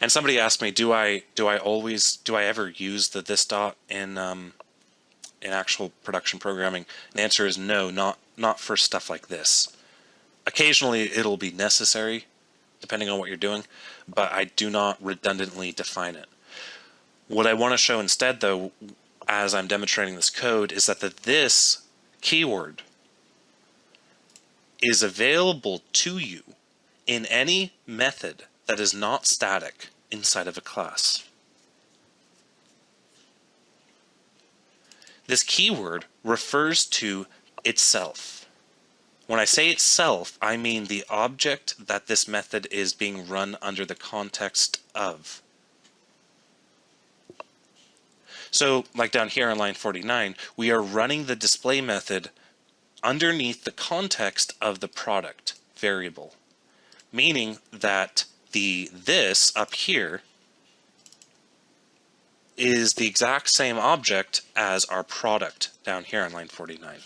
And somebody asked me, do I ever use the this dot in actual production programming? And the answer is no, not for stuff like this. Occasionally it'll be necessary, depending on what you're doing, but I do not redundantly define it. What I want to show instead, though, as I'm demonstrating this code, is that this keyword is available to you in any method that is not static inside of a class. This keyword refers to itself. When I say itself, I mean the object that this method is being run under the context of. So, like down here on line 49, we are running the display method underneath the context of the product variable, meaning that this up here is the exact same object as our product down here on line 49.